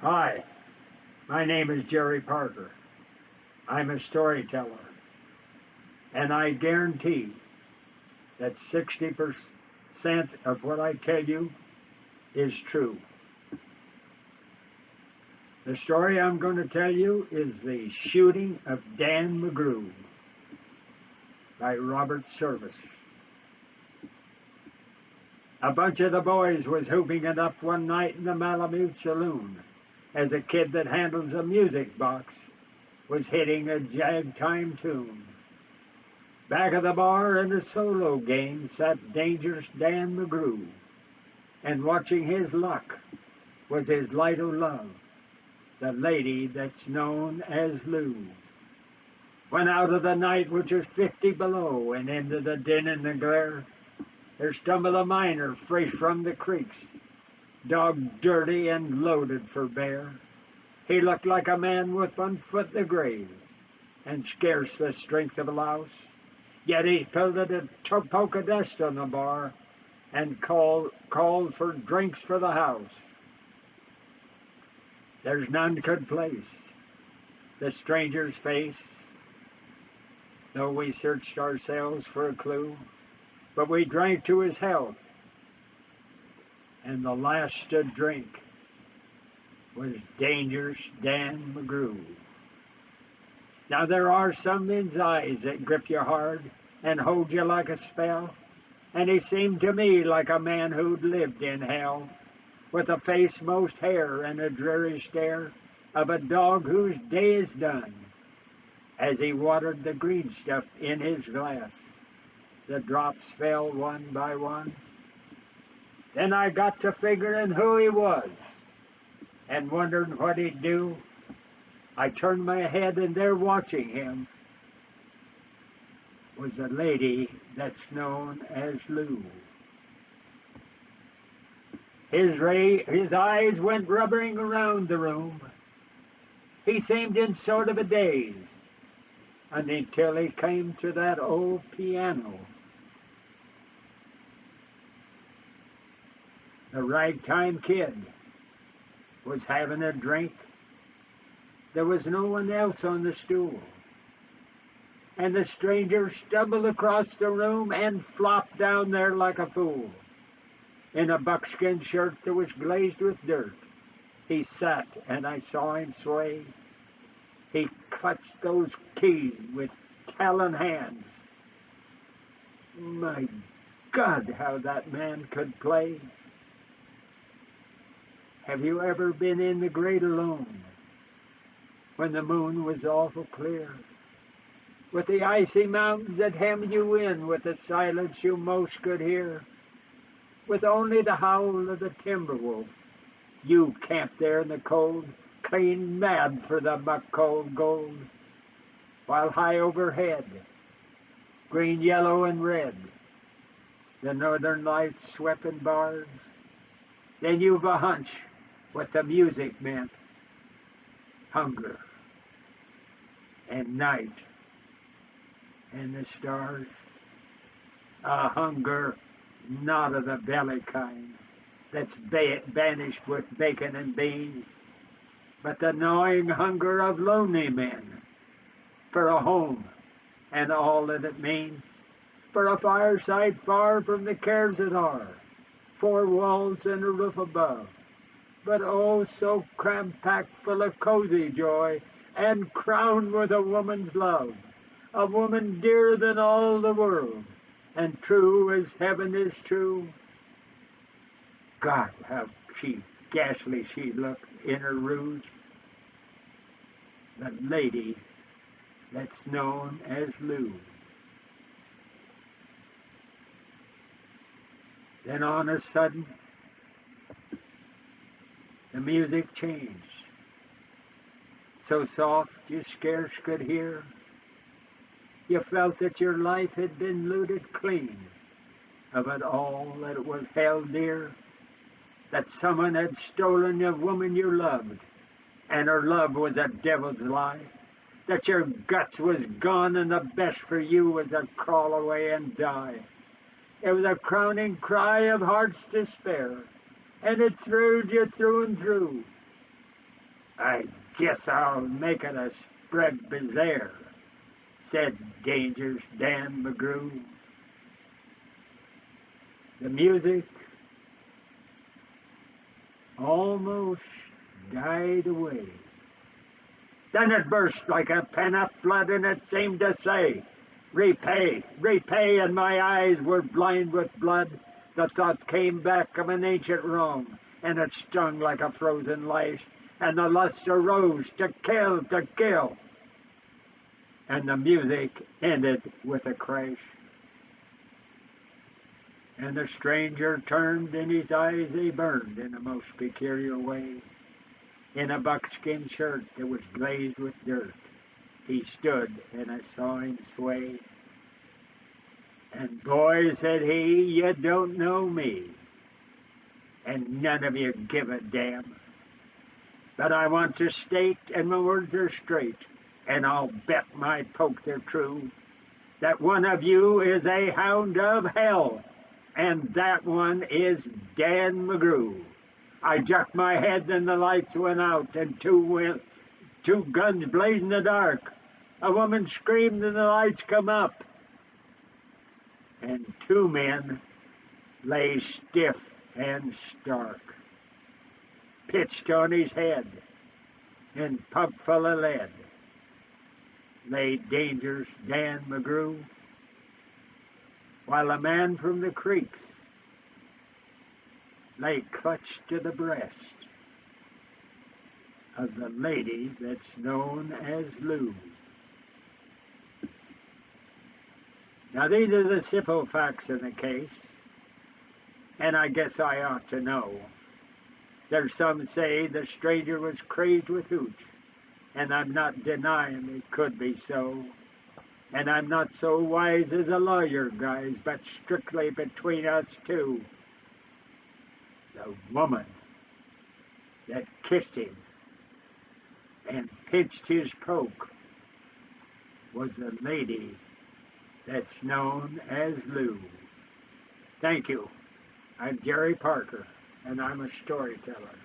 Hi, my name is Jerry Parker. I'm a storyteller, and I guarantee that 60% of what I tell you is true. The story I'm going to tell you is the shooting of Dan McGrew by Robert Service. A bunch of the boys was hooping it up one night in the Malamute Saloon as a kid that handles a music box was hitting a jag-time tune. Back of the bar in a solo game sat Dangerous Dan McGrew, and watching his luck was his light o' love, the lady that's known as Lou. When out of the night, which was 50 below, and into the din and the glare, there stumbled a miner fresh from the creeks, dog dirty and loaded for bear. He looked like a man with one foot in the grave, and scarce the strength of a louse. Yet he pelted a poke of dust on the bar, and called for drinks for the house. There's none could place the stranger's face, though we searched ourselves for a clue. But we drank to his health, and the last to drink was Dangerous Dan McGrew. Now there are some men's eyes that grip you hard and hold you like a spell, and he seemed to me like a man who'd lived in hell, with a face most hair and a dreary stare of a dog whose day is done. As he watered the green stuff in his glass, the drops fell one by one. Then I got to figuring who he was and wondering what he'd do. I turned my head, and there watching him was a lady that's known as Lou. His eyes went rubbering around the room. He seemed in sort of a daze, until he came to that old piano. The ragtime kid was having a drink. There was no one else on the stool, and the stranger stumbled across the room and flopped down there like a fool. In a buckskin shirt that was glazed with dirt, he sat, and I saw him sway. He clutched those keys with talon hands. My God, how that man could play. Have you ever been in the great alone, when the moon was awful clear, with the icy mountains that hemmed you in with a silence you most could hear, with only the howl of the timber wolf? You camped there in the cold, clean mad for the muck-cold gold, while high overhead, green, yellow, and red, the northern lights swept in bars. Then you've a hunch what the music meant: hunger and night and the stars. A hunger not of the belly kind that's banished with bacon and beans, but the gnawing hunger of lonely men for a home and all that it means, for a fireside far from the cares that are, four walls and a roof above, but oh so cram-packed full of cozy joy, and crowned with a woman's love, a woman dearer than all the world, and true as heaven is true. God, how ghastly she looked in her rouge, the lady that's known as Lou. Then on a sudden, the music changed, so soft you scarce could hear. You felt that your life had been looted clean of it all that was held dear, that someone had stolen the woman you loved, and her love was a devil's lie, that your guts was gone, and the best for you was to crawl away and die. It was a crowning cry of heart's despair, and it thrilled you through and through. I guess I'll make it a spread bazaar, said Dangerous Dan McGrew. The music almost died away. Then it burst like a pent-up flood, and it seemed to say, repay, repay, and my eyes were blind with blood. The thought came back of an ancient wrong, and it stung like a frozen lash, and the lust arose to kill, to kill. And the music ended with a crash. And the stranger turned, and his eyes they burned in a most peculiar way. In a buckskin shirt that was glazed with dirt, he stood, and I saw him sway. And boy, said he, you don't know me, and none of you give a damn. But I want to state, and my words are straight, and I'll bet my poke they're true, that one of you is a hound of hell, and that one is Dan McGrew. I ducked my head, and the lights went out, and two guns blazed in the dark. A woman screamed, and the lights come up, and two men lay stiff and stark, pitched on his head, and pumped full of lead lay Dangerous Dan McGrew, while a man from the creeks lay clutched to the breast of the lady that's known as Lou. Now these are the simple facts in the case, and I guess I ought to know. There's some say the stranger was crazed with hooch, and I'm not denying it could be so. And I'm not so wise as a lawyer, guys, but strictly between us two, the woman that kissed him and pinched his poke was the lady that's known as Lou. Thank you. I'm Jerry Parker, and I'm a storyteller.